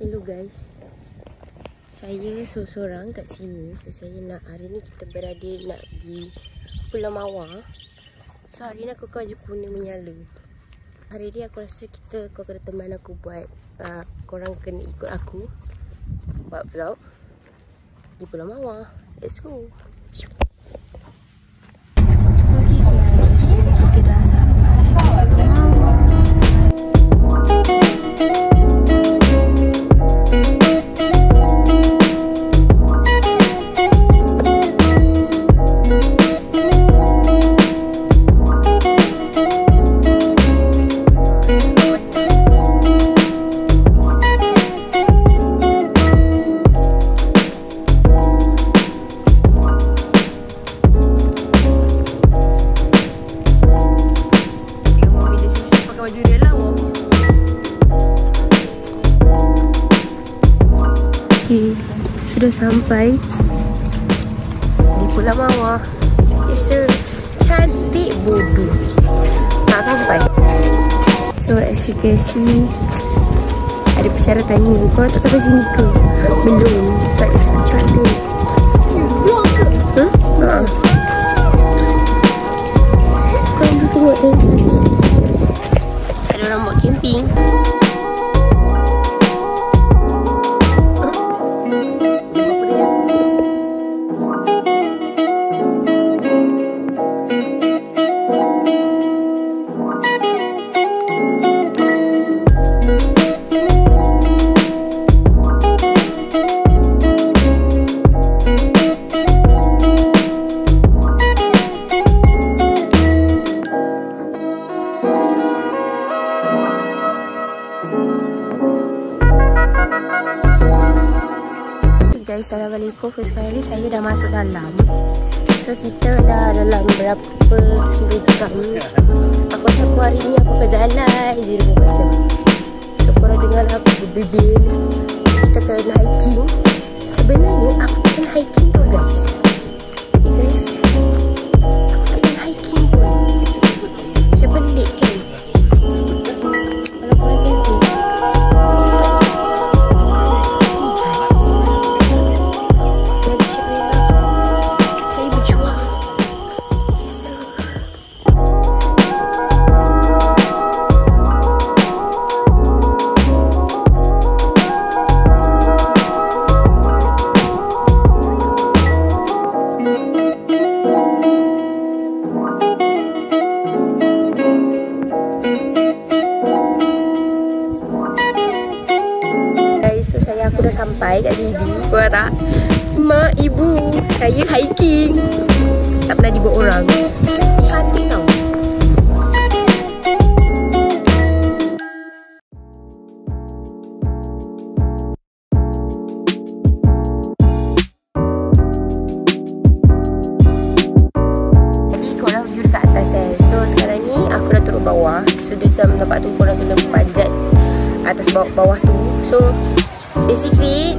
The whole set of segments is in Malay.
Hello guys, saya seorang kat sini. So saya nak, hari ni kita berada nak pergi Pulau Mawar. So hari ni aku kau je guna menyala. Hari ni aku rasa kau kena teman aku buat, korang kena ikut aku buat vlog di Pulau Mawar. Let's go. Okay guys, kita dah sampai Pulau Mawar. Sudah sampai di Pulau Mawar. It's a cantik bodoh. Nak sampai. So as you can see, ada persyaratan ni. Korang tak sampai sini ke? Belum. Saya sangat cantik. Buang ke? Haa. Korang boleh tengok yang cantik. Ada orang buat camping. Guys, assalamualaikum. Sekarang ni saya dah masuk dalam. So kita dah dalam berapa kilogram. Aku rasa hari ni aku akan jalan je 24 jam. So korang dengar aku berbil. Kita kena hiking. Sebenarnya aku tak kena hiking tau guys. Okay guys, aku tak kena hiking pun. Macam pelik kan? Kalau korang tengok aku dah sampai kat sini. Korang tak? Mak, ibu, saya hiking. Tak pernah dibuat orang. Cantik tau. Jadi korang view dekat atas So sekarang ni aku dah turun bawah. So dia macam nampak tu korang kena panjat atas bawah tu. So basically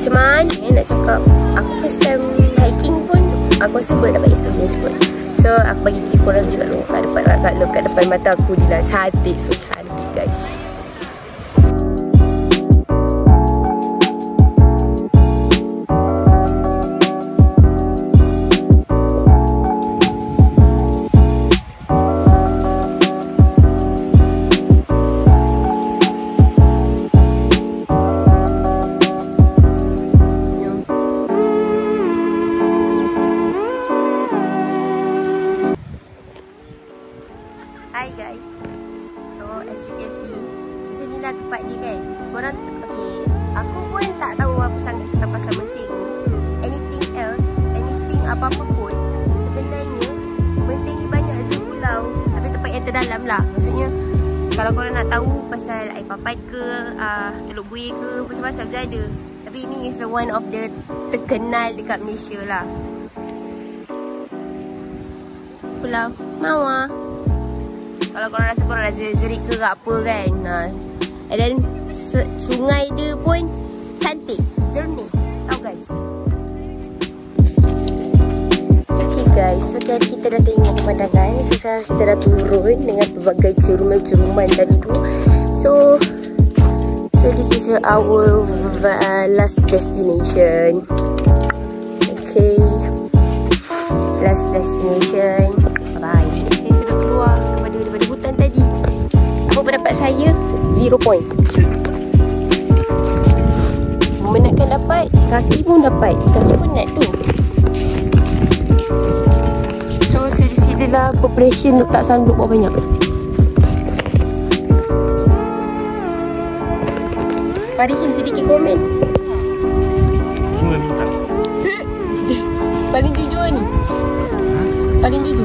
macam mana nak cakap, aku first time hiking pun aku rasa boleh dapat experience pun. So aku bagi korang juga kat depan mata aku dia lah cantik. So cantik guys. Hi guys. So as you can see, di sini lah tempat dia kan. Korang okay, aku pun tak tahu apa sangat tentang pasal mesin ni. Anything else, anything apa-apa pun, sebenarnya mesin ni banyak je pulau. Tapi tempat yang terdalam lah. Maksudnya kalau korang nak tahu pasal air papat ke, Teluk Buih ke, macam-macam je ada. Tapi ini is one of the terkenal dekat Malaysia lah. Pulau Mawar. Kalau korang rasa korang dah jerit ke apa kan. And then sungai dia pun cantik, jernih. Tahu guys. Okay guys, so tadi kita dah tengok pemandangan. So sekarang kita dah turun dengan pelbagai ceruman-ceruman tadi tu. So So this is our last destination. Okay, last destination. Bye. Saya sudah keluar daripada hutan tadi. Apa pendapat saya? 0 point. Menatkan dapat, kaki pun dapat. Kaki penat tu. So sila-silalah preparation letak sanduk berapa banyak. Farihin sedikit komen. Cuma minta. Paling jujur ni. Paling jujur.